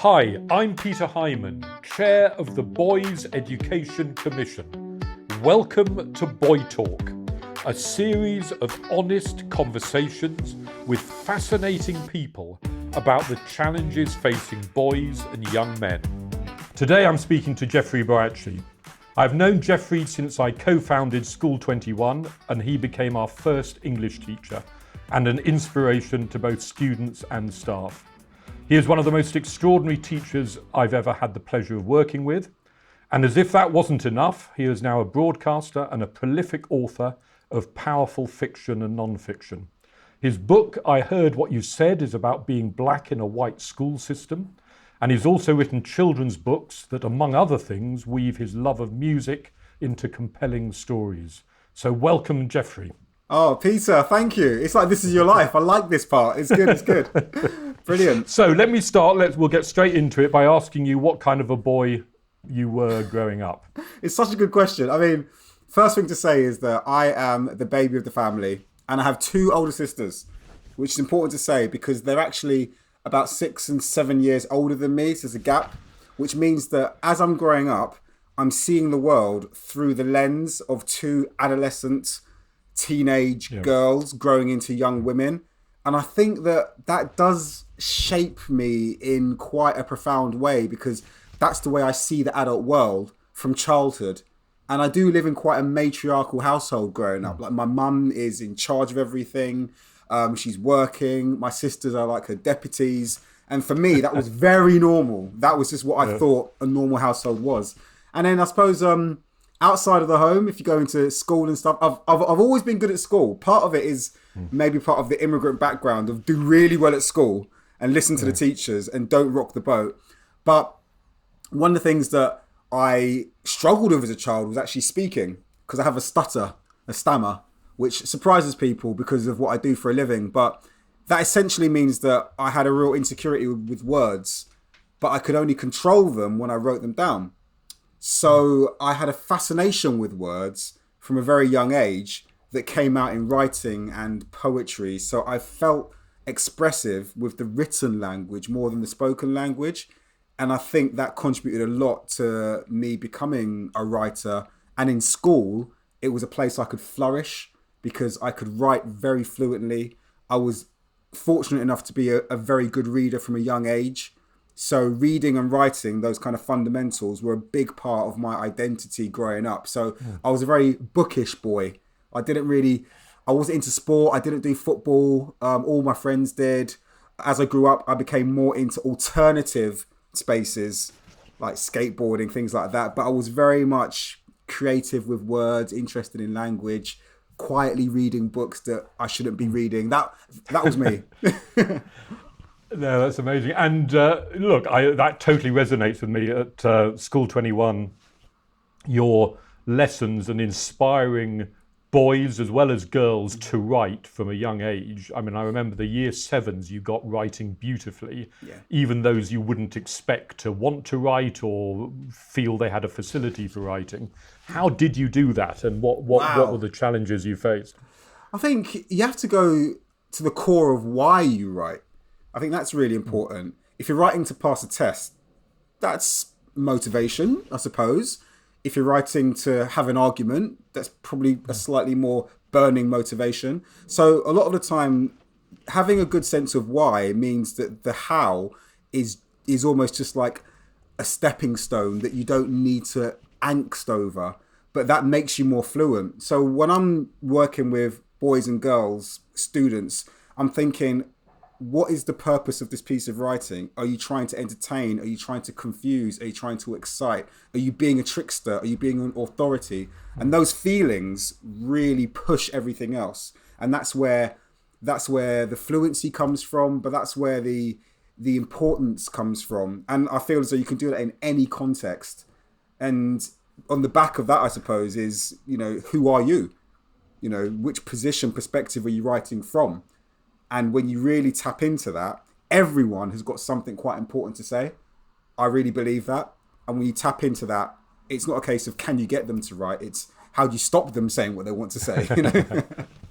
Hi, I'm Peter Hyman, Chair of the Boys Education Commission. Welcome to Boy Talk, a series of honest conversations with fascinating people about the challenges facing boys and young men. Today I'm speaking to Jeffrey Boakye. I've known Jeffrey since I co-founded School 21 and he became our first English teacher and an inspiration to both students and staff. He is one of the most extraordinary teachers I've ever had the pleasure of working with. And as if that wasn't enough, he is now a broadcaster and a prolific author of powerful fiction and non-fiction. His book, I Heard What You Said, is about being black in a white school system. And he's also written children's books that, among other things, weave his love of music into compelling stories. So welcome, Jeffrey. Oh, Peter, thank you. It's like this is your life. I like this part. It's good, it's good. Brilliant. So let me start, we'll get straight into it by asking you what kind of a boy you were growing up. It's such a good question. I mean, first thing to say is that I am the baby of the family and I have two older sisters, which is important to say because they're actually about 6 and 7 years older than me. So there's a gap, which means that as I'm growing up, I'm seeing the world through the lens of two adolescent teenage girls growing into young women. And I think that does shape me in quite a profound way because that's the way I see the adult world from childhood. And I do live in quite a matriarchal household growing up. Like my mum is in charge of everything. She's working. My sisters are like her deputies. And for me, that was very normal. That was just what I thought a normal household was. And then I suppose outside of the home, if you go into school and stuff, I've always been good at school. Part of it is maybe part of the immigrant background of do really well at school and listen to the teachers and don't rock the boat. But one of the things that I struggled with as a child was actually speaking because I have a stutter, a stammer, which surprises people because of what I do for a living. But that essentially means that I had a real insecurity with words, but I could only control them when I wrote them down. So I had a fascination with words from a very young age that came out in writing and poetry. So I felt expressive with the written language more than the spoken language. And I think that contributed a lot to me becoming a writer. And in school, it was a place I could flourish because I could write very fluently. I was fortunate enough to be a very good reader from a young age. So reading and writing, those kind of fundamentals were a big part of my identity growing up. So I was a very bookish boy. I wasn't into sport. I didn't do football. All my friends did. As I grew up, I became more into alternative spaces like skateboarding, things like that. But I was very much creative with words, interested in language, quietly reading books that I shouldn't be reading. That was me. No, that's amazing. And look, that totally resonates with me at School 21. Your lessons and inspiring boys as well as girls to write from a young age. I mean, I remember the year 7s you got writing beautifully, even those you wouldn't expect to want to write or feel they had a facility for writing. How did you do that and what were the challenges you faced? I think you have to go to the core of why you write. I think that's really important. If you're writing to pass a test, that's motivation, I suppose. If you're writing to have an argument, that's probably a slightly more burning motivation. So a lot of the time, having a good sense of why means that the how is almost just like a stepping stone that you don't need to angst over, but that makes you more fluent. So when I'm working with boys and girls, students, I'm thinking, what is the purpose of this piece of writing? Are you trying to entertain? Are you trying to confuse? Are you trying to excite? Are you being a trickster? Are you being an authority? And those feelings really push everything else. And that's where the fluency comes from, but that's where the importance comes from. And I feel as though you can do that in any context. And on the back of that, I suppose, is, who are you? Which perspective are you writing from? And when you really tap into that, everyone has got something quite important to say. I really believe that. And when you tap into that, it's not a case of can you get them to write? It's how do you stop them saying what they want to say?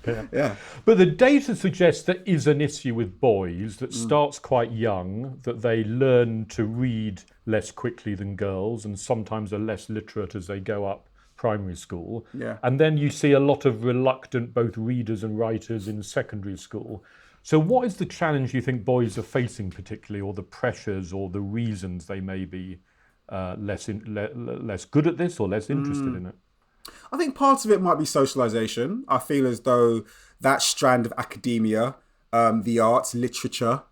Yeah. But the data suggests there is an issue with boys that starts quite young, that they learn to read less quickly than girls and sometimes are less literate as they go up primary school. Yeah. And then you see a lot of reluctant both readers and writers in secondary school. So what is the challenge you think boys are facing particularly, or the pressures or the reasons they may be less good at this or less interested in it? I think part of it might be socialization. I feel as though that strand of academia, the arts, literature,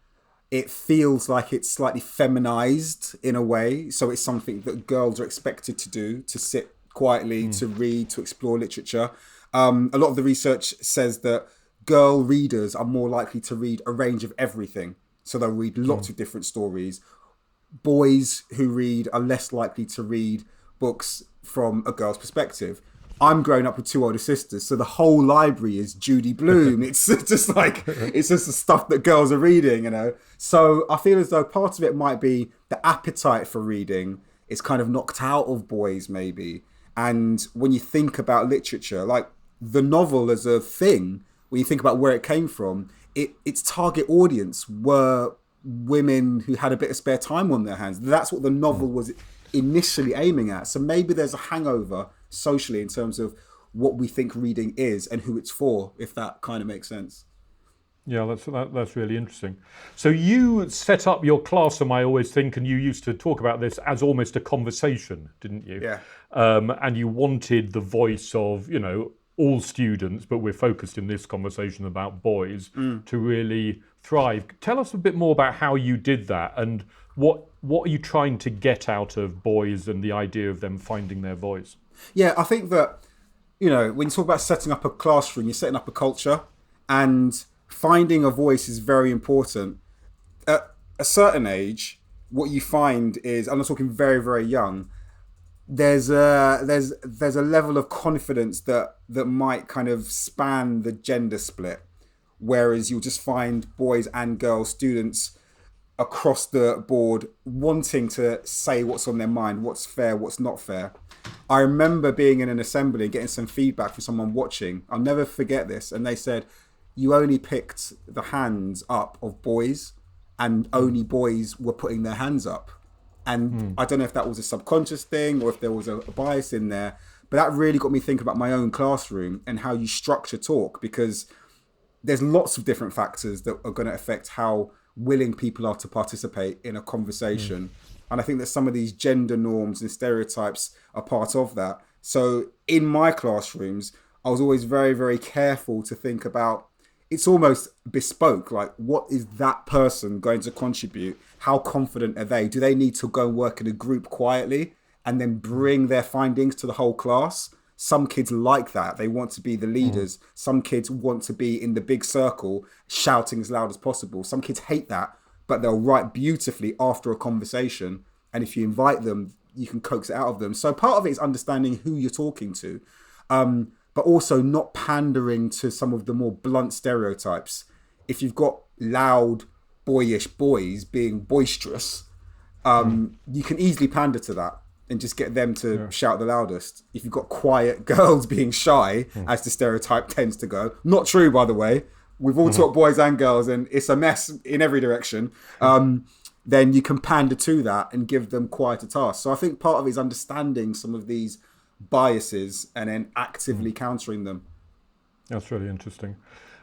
it feels like it's slightly feminized in a way. So it's something that girls are expected to do, to sit quietly, to read, to explore literature. A lot of the research says that girl readers are more likely to read a range of everything. So they'll read lots of different stories. Boys who read are less likely to read books from a girl's perspective. I'm growing up with two older sisters, so the whole library is Judy Blume. It's just the stuff that girls are reading, you know. So I feel as though part of it might be the appetite for reading is kind of knocked out of boys, maybe. And when you think about literature, like the novel as a thing, when you think about where it came from, its target audience were women who had a bit of spare time on their hands. That's what the novel was initially aiming at. So maybe there's a hangover socially in terms of what we think reading is and who it's for, if that kind of makes sense. Yeah, that's really interesting. So you set up your classroom, I always think, and you used to talk about this as almost a conversation, didn't you? Yeah. And you wanted the voice of, you know, all students, but we're focused in this conversation about boys, to really thrive. Tell us a bit more about how you did that, and what are you trying to get out of boys and the idea of them finding their voice? Yeah, I think that, you know, when you talk about setting up a classroom, you're setting up a culture, and finding a voice is very important. At a certain age, what you find is, I'm not talking very, very young, there's a level of confidence that might kind of span the gender split, whereas you'll just find boys and girls, students across the board wanting to say what's on their mind, what's fair, what's not fair. I remember being in an assembly and getting some feedback from someone watching. I'll never forget this. And they said, you only picked the hands up of boys, and only boys were putting their hands up. And I don't know if that was a subconscious thing or if there was a bias in there, but that really got me thinking about my own classroom and how you structure talk, because there's lots of different factors that are going to affect how willing people are to participate in a conversation. And I think that some of these gender norms and stereotypes are part of that. So in my classrooms, I was always very, very careful to think about, it's almost bespoke. Like, what is that person going to contribute? How confident are they? Do they need to go and work in a group quietly and then bring their findings to the whole class? Some kids like that. They want to be the leaders. Some kids want to be in the big circle, shouting as loud as possible. Some kids hate that, but they'll write beautifully after a conversation. And if you invite them, you can coax it out of them. So part of it is understanding who you're talking to, but also not pandering to some of the more blunt stereotypes. If you've got loud, boyish boys being boisterous, you can easily pander to that and just get them to shout the loudest. If you've got quiet girls being shy, as the stereotype tends to go, not true, by the way, we've all taught boys and girls and it's a mess in every direction, then you can pander to that and give them quieter tasks. So I think part of it is understanding some of these biases and then actively countering them. That's really interesting.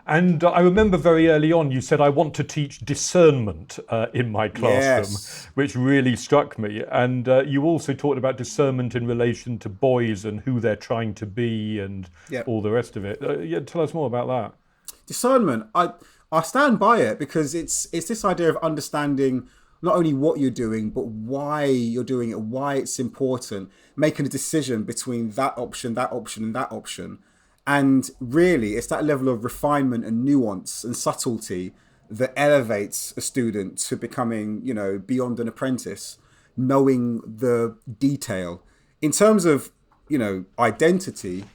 And I remember very early on, you said, I want to teach discernment in my classroom, which really struck me. And you also talked about discernment in relation to boys and who they're trying to be and all the rest of it. Tell us more about that. Discernment, I stand by it, because it's this idea of understanding not only what you're doing, but why you're doing it, why it's important, making a decision between that option, and that option. And really, it's that level of refinement and nuance and subtlety that elevates a student to becoming, you know, beyond an apprentice, knowing the detail. In terms of, you know, identity,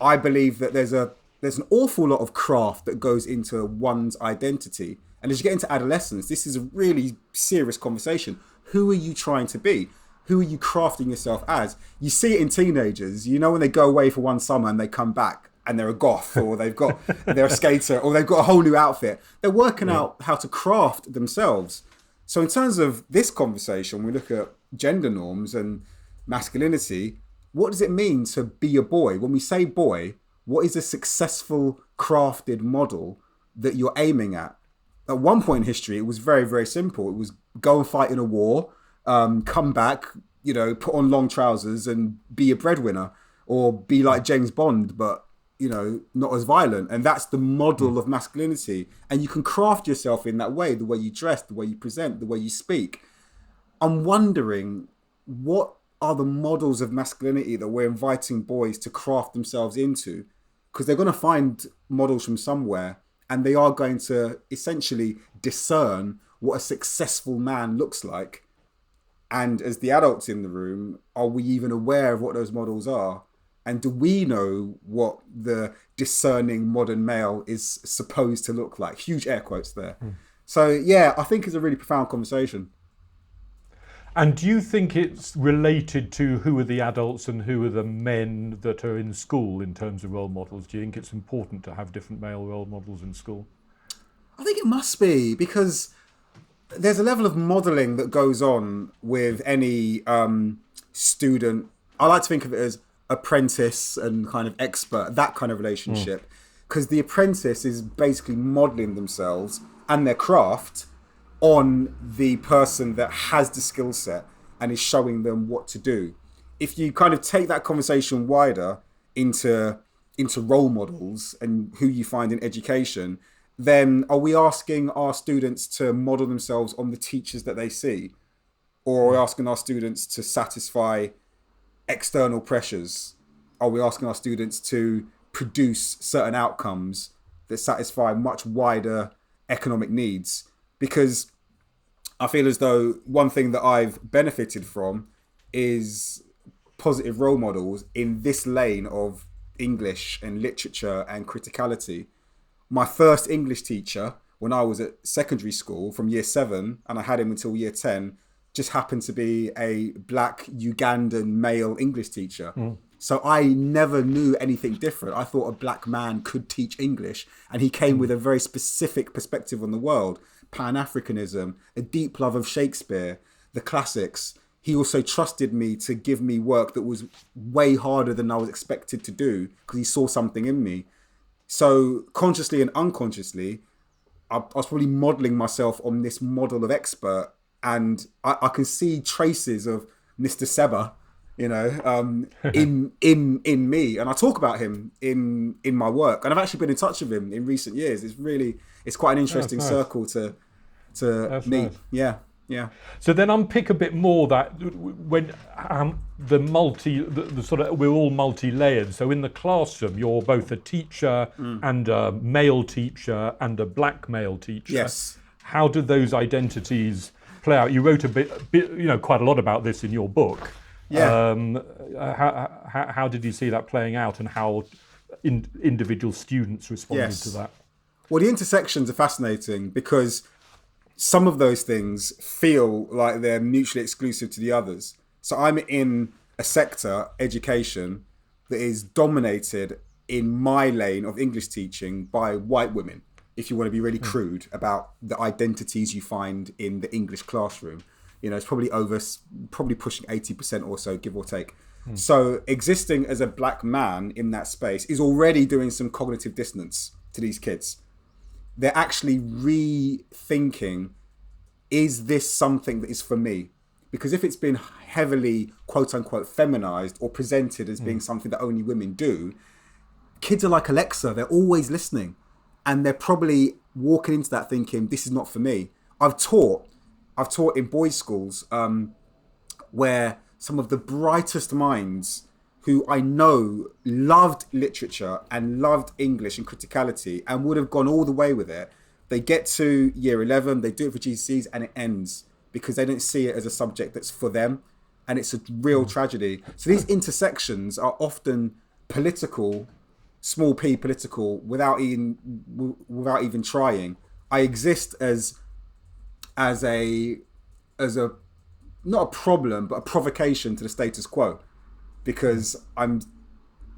I believe that there's an awful lot of craft that goes into one's identity. And as you get into adolescence, this is a really serious conversation. Who are you trying to be? Who are you crafting yourself as? You see it in teenagers, you know, when they go away for one summer and they come back, and they're a goth, or they're a skater, or they've got a whole new outfit. They're working out how to craft themselves. So in terms of this conversation, we look at gender norms and masculinity. What does it mean to be a boy? When we say boy, what is a successful crafted model that you're aiming at? At one point in history, it was very, very simple. It was go and fight in a war, come back, put on long trousers and be a breadwinner, or be like James Bond, but not as violent. And that's the model of masculinity. And you can craft yourself in that way, the way you dress, the way you present, the way you speak. I'm wondering, what are the models of masculinity that we're inviting boys to craft themselves into? Because they're going to find models from somewhere, and they are going to essentially discern what a successful man looks like. And as the adults in the room, are we even aware of what those models are? And do we know what the discerning modern male is supposed to look like? Huge air quotes there. So, yeah, I think it's a really profound conversation. And do you think it's related to who are the adults and who are the men that are in school in terms of role models? Do you think it's important to have different male role models in school? I think it must be, because there's a level of modelling that goes on with any student. I like to think of it as apprentice and kind of expert, that kind of relationship, because the apprentice is basically modelling themselves and their craft on the person that has the skill set and is showing them what to do. If you kind of take that conversation wider into role models and who you find in education, then are we asking our students to model themselves on the teachers that they see? Or are we asking our students to satisfy external pressures? Are we asking our students to produce certain outcomes that satisfy much wider economic needs? Because I feel as though one thing that I've benefited from is positive role models in this lane of English and literature and criticality. My first English teacher, when I was at secondary school from year 7, and I had him until year 10, just happened to be a black Ugandan male English teacher. So I never knew anything different. I thought a black man could teach English, and he came with a very specific perspective on the world. Pan-Africanism, a deep love of Shakespeare, the classics. He also trusted me to give me work that was way harder than I was expected to do, because he saw something in me. So consciously and unconsciously, I was probably modelling myself on this model of expert, and I can see traces of Mr. Seba, in me, and I talk about him in my work, and I've actually been in touch with him in recent years. It's quite an interesting circle to meet. Nice. Yeah. So then unpick a bit more that when the sort of, we're all multi-layered. So in the classroom, you're both a teacher and a male teacher and a black male teacher. Yes. How do those identities play out? You wrote a bit, quite a lot about this in your book. Yeah. How did you see that playing out, and how individual students responded to that? Well, the intersections are fascinating, because some of those things feel like they're mutually exclusive to the others. So I'm in a sector, education, that is dominated in my lane of English teaching by white women, if you want to be really crude about the identities you find in the English classroom. It's probably pushing 80% or so, give or take. So existing as a black man in that space is already doing some cognitive dissonance to these kids. They're actually rethinking, is this something that is for me? Because if it's been heavily, quote unquote, feminized or presented as being something that only women do, kids are like Alexa, they're always listening. And they're probably walking into that thinking, this is not for me. I've taught in boys' schools where some of the brightest minds who I know loved literature and loved English and criticality and would have gone all the way with it, they get to year 11, they do it for GCSEs, and it ends because they don't see it as a subject that's for them. And it's a real tragedy. So these intersections are often political, small p political, without even trying. I exist as a not a problem, but a provocation to the status quo, because I'm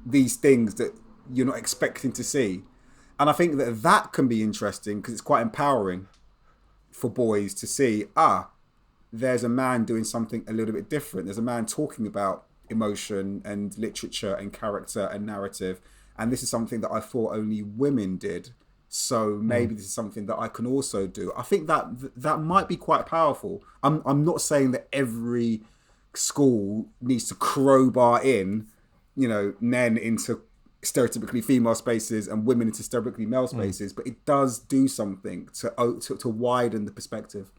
these things that you're not expecting to see. And I think that can be interesting because it's quite empowering for boys to see, there's a man doing something a little bit different. There's a man talking about emotion and literature and character and narrative. And this is something that I thought only women did. So maybe this is something that I can also do. I think that might be quite powerful. I'm not saying that every school needs to crowbar in, men into stereotypically female spaces and women into stereotypically male spaces, but it does do something to widen the perspective.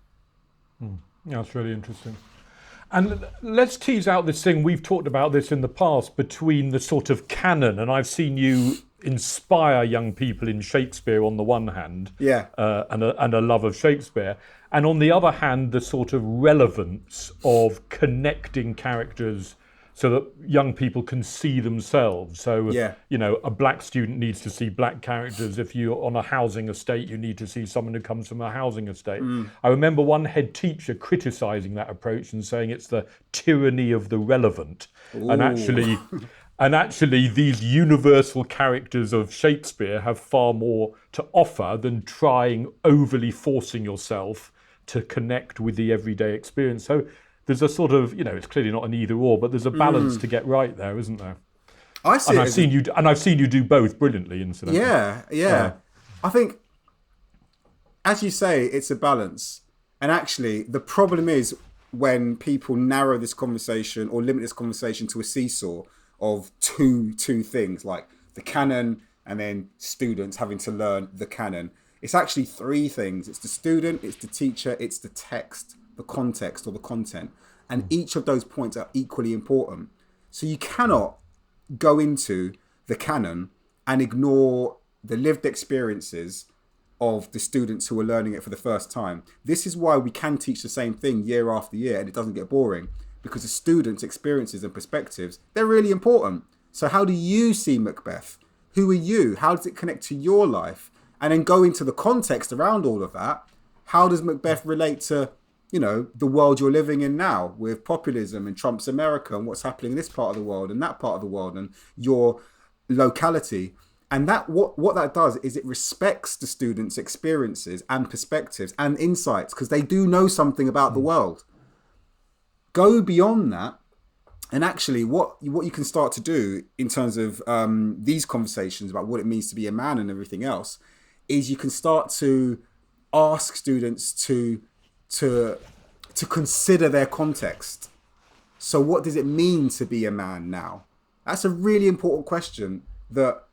Yeah, that's really interesting. And let's tease out this thing, we've talked about this in the past, between the sort of canon, and I've seen you inspire young people in Shakespeare on the one hand, and a love of Shakespeare, and on the other hand, the sort of relevance of connecting characters so that young people can see themselves. So, a black student needs to see black characters. If you're on a housing estate, you need to see someone who comes from a housing estate. I remember one head teacher criticising that approach and saying it's the tyranny of the relevant. Ooh. And actually, these universal characters of Shakespeare have far more to offer than forcing yourself to connect with the everyday experience. So there's a sort of, it's clearly not an either or, but there's a balance to get right there, isn't there? I've seen you do both brilliantly, incidentally. Yeah. I think, as you say, it's a balance. And actually, the problem is when people narrow this conversation or limit this conversation to a seesaw of two things, like the canon and then students having to learn the canon. It's actually three things. It's the student, it's the teacher, it's the text, the context or the content. And each of those points are equally important. So you cannot go into the canon and ignore the lived experiences of the students who are learning it for the first time. This is why we can teach the same thing year after year and it doesn't get boring, because the students' experiences and perspectives, they're really important. So how do you see Macbeth? Who are you? How does it connect to your life? And then go into the context around all of that. How does Macbeth relate to, the world you're living in now with populism and Trump's America and what's happening in this part of the world and that part of the world and your locality? And that what that does is it respects the students' experiences and perspectives and insights because they do know something about the world. Go beyond that. And actually, what you can start to do in terms of these conversations about what it means to be a man and everything else is you can start to ask students to consider their context. So what does it mean to be a man now? That's a really important question that,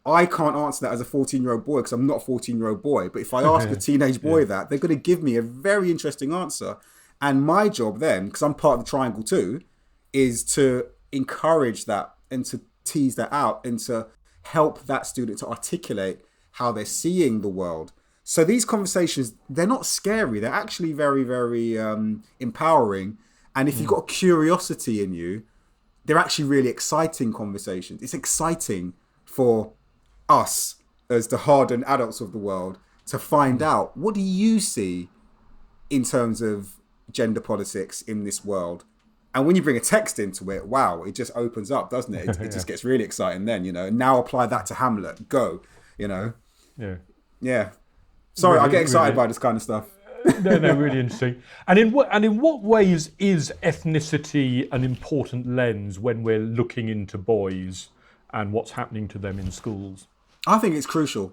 I can't answer that as a 14-year-old boy because I'm not a 14-year-old boy. But if I ask a teenage boy that, they're going to give me a very interesting answer. And my job then, because I'm part of the triangle too, is to encourage that and to tease that out and to help that student to articulate how they're seeing the world. So these conversations, they're not scary. They're actually very, very empowering. And if you've got curiosity in you, they're actually really exciting conversations. It's exciting for us as the hardened adults of the world to find out, what do you see in terms of gender politics in this world? And when you bring a text into it, wow, it just opens up, doesn't it? It just gets really exciting then, Now apply that to Hamlet. Go, Yeah. Sorry, really, I get excited by this kind of stuff. No, really interesting. And in what ways is ethnicity an important lens when we're looking into boys and what's happening to them in schools? I think it's crucial.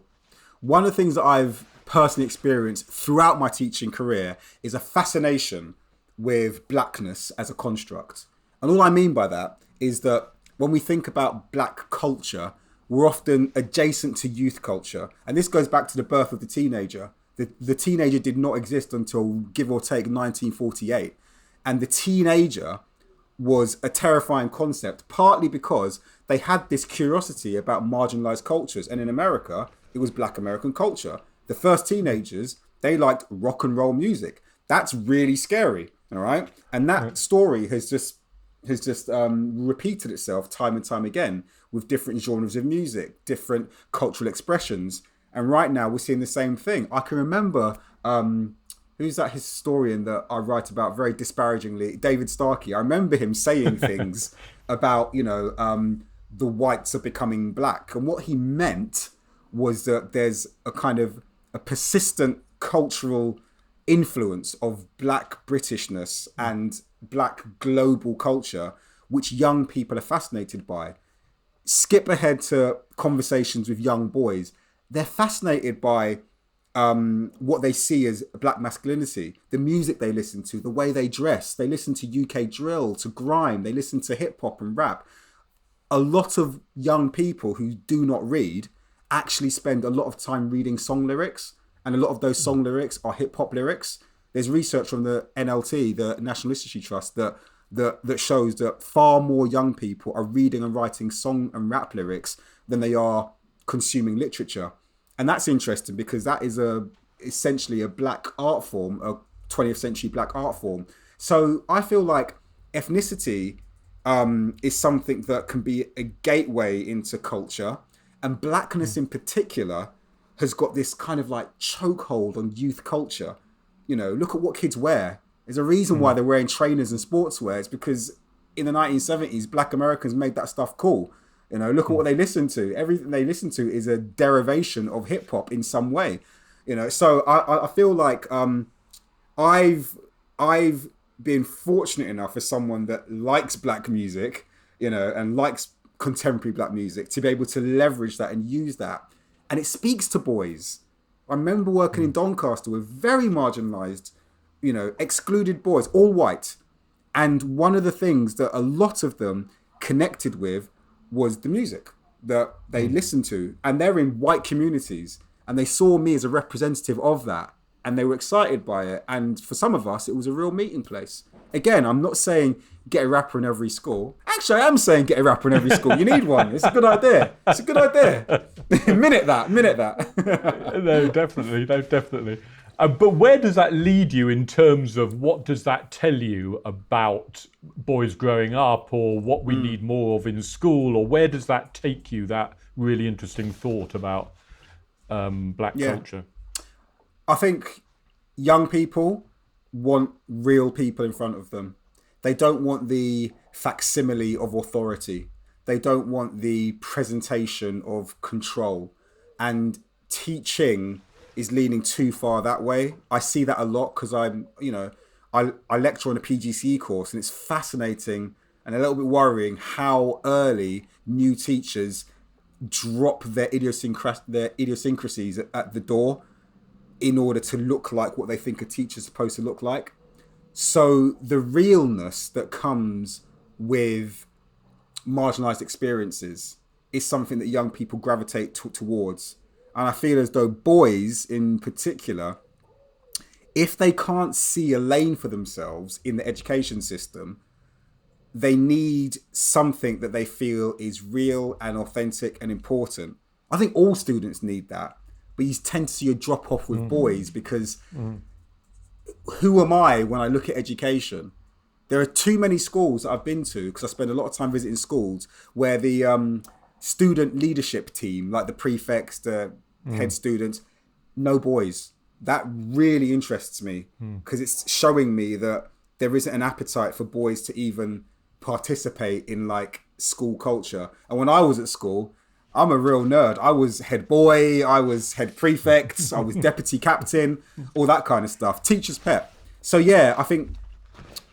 One of the things that I've personally experienced throughout my teaching career is a fascination with blackness as a construct. And all I mean by that is that when we think about black culture, we're often adjacent to youth culture. And this goes back to the birth of the teenager. The teenager did not exist until, give or take, 1948. And the teenager was a terrifying concept, partly because they had this curiosity about marginalized cultures. And in America, it was Black American culture. The first teenagers, they liked rock and roll music. That's really scary, all right? And that story has just repeated itself time and time again with different genres of music, different cultural expressions. And right now we're seeing the same thing. I can remember, who's that historian that I write about very disparagingly? David Starkey. I remember him saying things about, the whites are becoming black. And what he meant was that there's a kind of a persistent cultural influence of black Britishness and black global culture, which young people are fascinated by. Skip ahead to conversations with young boys. They're fascinated by what they see as black masculinity, the music they listen to, the way they dress. They listen to UK drill, to grime. They listen to hip hop and rap. A lot of young people who do not read actually spend a lot of time reading song lyrics. And a lot of those song lyrics are hip hop lyrics. There's research from the NLT, the National Literacy Trust, that shows that far more young people are reading and writing song and rap lyrics than they are consuming literature. And that's interesting because that is essentially a black art form, a 20th century black art form. So I feel like ethnicity is something that can be a gateway into culture, and blackness in particular has got this kind of like chokehold on youth culture. You know, look at what kids wear. There's a reason why they're wearing trainers and sportswear. It's because in the 1970s, black Americans made that stuff cool. You know, look at what they listen to. Everything they listen to is a derivation of hip hop in some way. You know, so I feel like I've been fortunate enough as someone that likes black music, you know, and likes contemporary black music to be able to leverage that and use that. And it speaks to boys. I remember working in Doncaster with very marginalised, you know, excluded boys, all white. And one of the things that a lot of them connected with was the music that they listened to. And they're in white communities. And they saw me as a representative of that. And they were excited by it. And for some of us, it was a real meeting place. Again, I'm not saying get a rapper in every school. Actually, I am saying get a rapper in every school. You need one. It's a good idea. It's a good idea. Minute that. No, definitely. But where does that lead you in terms of what does that tell you about boys growing up, or what we need more of in school, or where does that take you, that really interesting thought about black culture? I think young people want real people in front of them. They don't want the facsimile of authority. They don't want the presentation of control. And teaching is leaning too far that way. I see that a lot because I lecture on a PGCE course, and it's fascinating and a little bit worrying how early new teachers drop their idiosyncrasies at the door in order to look like what they think a teacher's supposed to look like. So the realness that comes with marginalised experiences is something that young people gravitate towards. And I feel as though boys in particular, if they can't see a lane for themselves in the education system, they need something that they feel is real and authentic and important. I think all students need that. But you tend to see a drop off with boys because who am I when I look at education? There are too many schools that I've been to, because I spend a lot of time visiting schools, where the student leadership team, like the prefects, the head students, no boys. That really interests me because it's showing me that there isn't an appetite for boys to even participate in like school culture. And when I was at school, I'm a real nerd. I was head boy, I was head prefect, I was deputy captain, all that kind of stuff. Teacher's pet. So yeah, I think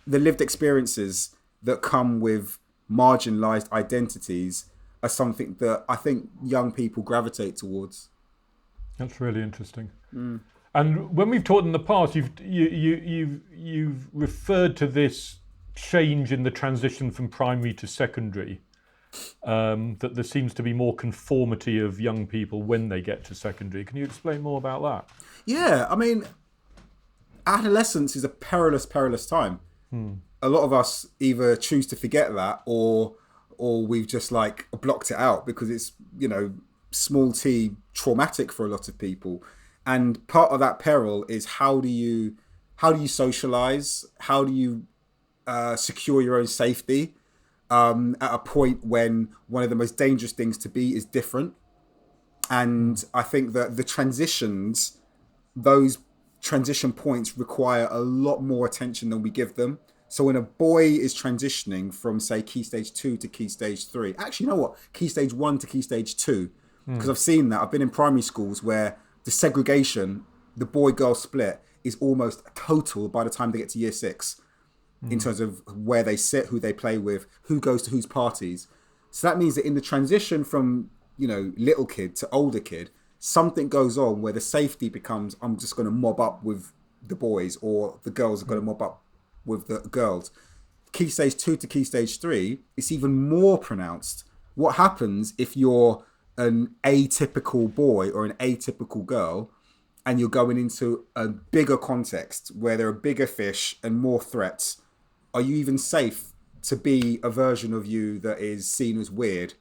the lived experiences that come with marginalised identities are something that I think young people gravitate towards. That's really interesting. And when we've talked in the past, you've referred to this change in the transition from primary to secondary. That there seems to be more conformity of young people when they get to secondary. Can you explain more about that? Yeah, I mean, adolescence is a perilous time. A lot of us either choose to forget that or we've just like blocked it out because it's, you know, small t traumatic for a lot of people. And part of that peril is how do you socialize? How do you secure your own safety? At a point when one of the most dangerous things to be is different. And I think that those transition points require a lot more attention than we give them. So when a boy is transitioning from, say, key stage 2 to key stage 3, actually, you know what? Key stage 1 to key stage 2, because I've seen that. I've been in primary schools where the segregation, the boy-girl split, is almost total by the time they get to year 6 in terms of where they sit, who they play with, who goes to whose parties. So that means that in the transition from, little kid to older kid, something goes on where the safety becomes, I'm just going to mob up with the boys, or the girls are going to mob up with the girls. Key stage 2 to key stage 3, it's even more pronounced. What happens if you're an atypical boy or an atypical girl and you're going into a bigger context where there are bigger fish and more threats? Are you even safe to be a version of you that is seen as weird?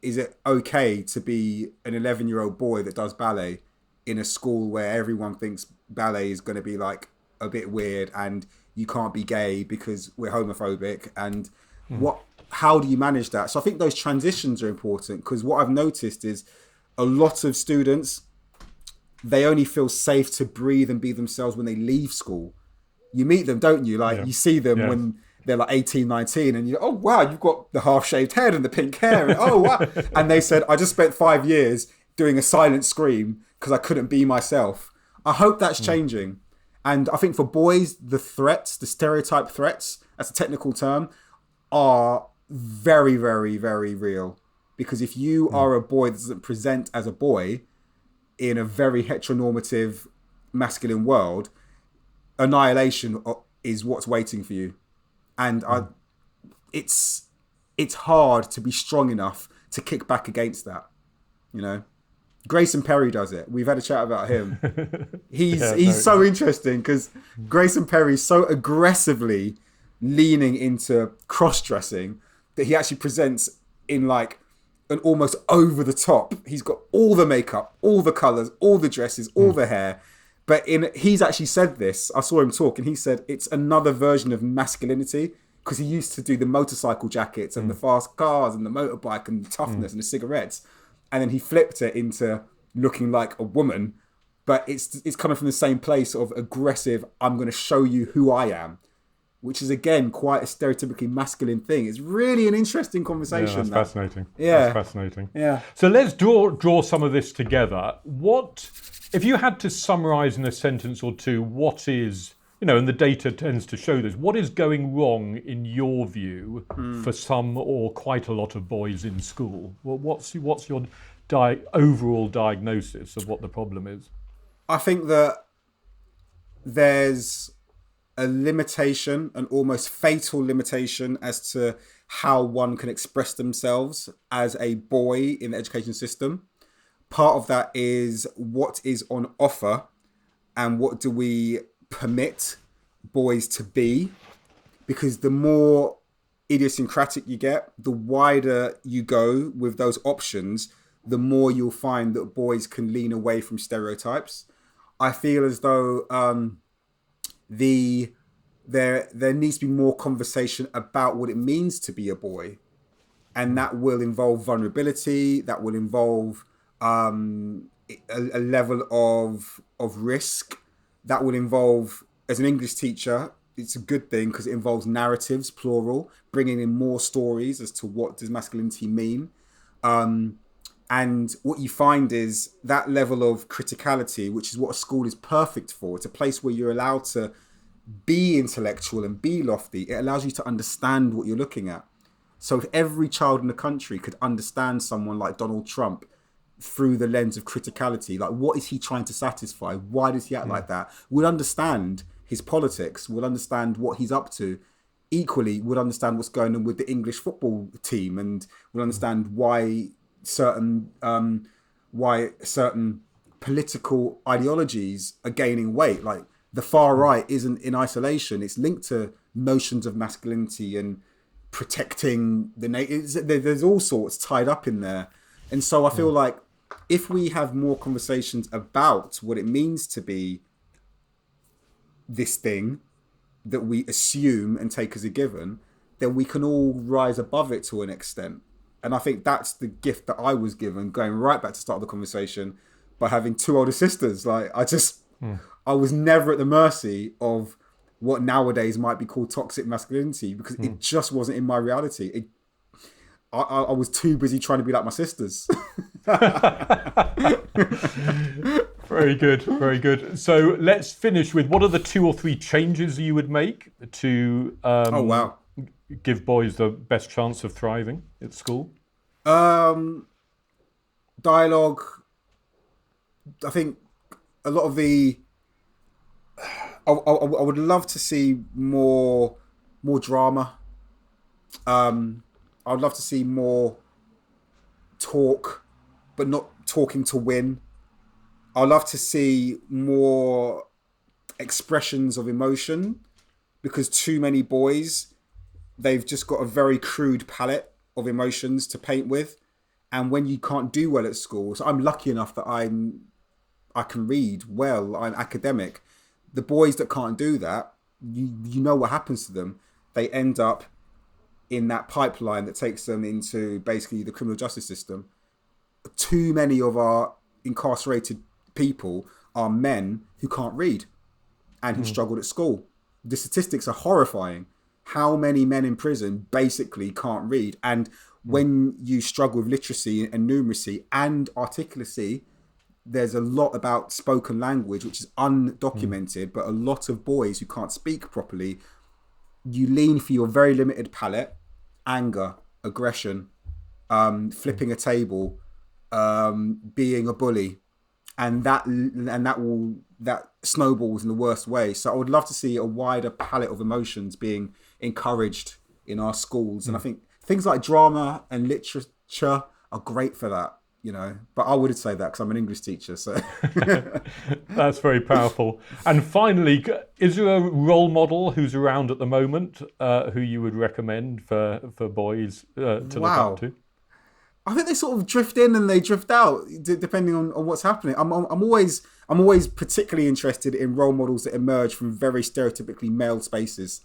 Is it okay to be an 11-year-old boy that does ballet in a school where everyone thinks ballet is going to be like a bit weird and you can't be gay because we're homophobic? And how do you manage that? So I think those transitions are important, because what I've noticed is a lot of students, they only feel safe to breathe and be themselves when they leave school. You meet them, don't you? Like you see them when they're like 18, 19, and oh wow, you've got the half-shaved head and the pink hair, and oh wow. And they said, I just spent 5 years doing a silent scream because I couldn't be myself. I hope that's changing. And I think for boys, the threats, the stereotype threats, that's a technical term, are very, very, very real. Because if you are a boy that doesn't present as a boy in a very heteronormative masculine world, annihilation is what's waiting for you. And it's hard to be strong enough to kick back against that, Grayson Perry does it. We've had a chat about him. He's so interesting because Grayson Perry's so aggressively leaning into cross-dressing that he actually presents in like an almost over the top. He's got all the makeup, all the colours, all the dresses, all the hair. But he's actually said this. I saw him talk, and he said it's another version of masculinity, because he used to do the motorcycle jackets and the fast cars and the motorbike and the toughness and the cigarettes. And then he flipped it into looking like a woman, but it's coming from the same place of aggressive, I'm going to show you who I am, which is, again, quite a stereotypically masculine thing. It's really an interesting conversation. Yeah, that's fascinating. Yeah. That's fascinating. Yeah. So let's draw some of this together. If you had to summarise in a sentence or two, what is, and the data tends to show this, what is going wrong in your view for some or quite a lot of boys in school? Well, what's your overall diagnosis of what the problem is? I think that there's a limitation, an almost fatal limitation, as to how one can express themselves as a boy in the education system. Part of that is what is on offer and what do we permit boys to be, because the more idiosyncratic you get, the wider you go with those options, the more you'll find that boys can lean away from stereotypes. I feel as though there needs to be more conversation about what it means to be a boy, and that will involve vulnerability, that will involve a level of risk, that will involve, as an English teacher, it's a good thing because it involves narratives, plural, bringing in more stories as to what does masculinity mean. And what you find is that level of criticality, which is what a school is perfect for. It's a place where you're allowed to be intellectual and be lofty. It allows you to understand what you're looking at. So if every child in the country could understand someone like Donald Trump through the lens of criticality, like what is he trying to satisfy? Why does he act like that? We'll understand his politics. We'll understand what he's up to. Equally, we'll understand what's going on with the English football team, and we'll understand why certain political ideologies are gaining weight. Like the far right isn't in isolation. It's linked to notions of masculinity and protecting the there's all sorts tied up in there. And so I feel like if we have more conversations about what it means to be this thing that we assume and take as a given, then we can all rise above it to an extent. And I think that's the gift that I was given, going right back to start of the conversation, by having two older sisters. Like I was never at the mercy of what nowadays might be called toxic masculinity, because it just wasn't in my reality. I was too busy trying to be like my sisters. Very good, very good. So let's finish with, what are the 2 or 3 changes you would make to give boys the best chance of thriving at school? Dialogue. I think a lot of the... I would love to see more drama. I'd love to see more talk, but not talking to win. I'd love to see more expressions of emotion, because too many boys, they've just got a very crude palette of emotions to paint with. And when you can't do well at school, so I'm lucky enough that I can read well, I'm academic. The boys that can't do that, you know what happens to them. They end up in that pipeline that takes them into basically the criminal justice system. Too many of our incarcerated people are men who can't read and who struggled at school. The statistics are horrifying. How many men in prison basically can't read? And when you struggle with literacy and numeracy and articulacy, there's a lot about spoken language, which is undocumented, but a lot of boys who can't speak properly, you lean for your very limited palette, anger, aggression, flipping a table, being a bully, and that snowballs in the worst way. So I would love to see a wider palette of emotions being encouraged in our schools. And I think things like drama and literature are great for that, you know. But I wouldn't say that because I'm an English teacher. So that's very powerful. And finally, is there a role model who's around at the moment who you would recommend for boys to look up to? I think they sort of drift in and they drift out depending on what's happening. I'm always particularly interested in role models that emerge from very stereotypically male spaces,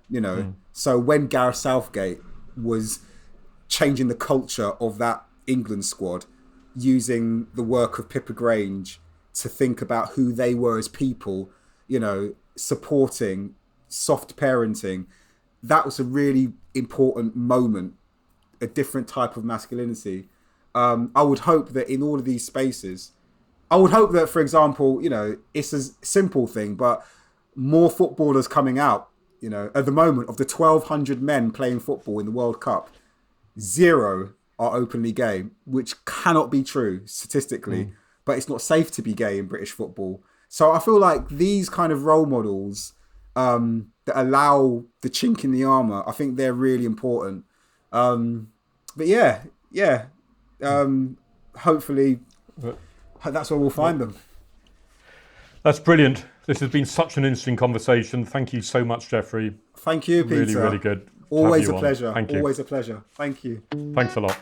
you know. So when Gareth Southgate was changing the culture of that England squad, using the work of Pippa Grange to think about who they were as people, you know, supporting, soft parenting, that was a really important moment. A different type of masculinity. I would hope that in all of these spaces, I would hope that, for example, you know, it's a simple thing, but more footballers coming out, you know, at the moment of the 1,200 men playing football in the World Cup, 0 are openly gay, which cannot be true statistically, but it's not safe to be gay in British football. So I feel like these kind of role models that allow the chink in the armour, I think they're really important. But hopefully that's where we'll find them. That's brilliant. This has been such an interesting conversation. Thank you so much, Jeffrey. Thank you, Peter. Really, really good. Always a pleasure. Thank you. Always a pleasure. Thank you. Thanks a lot.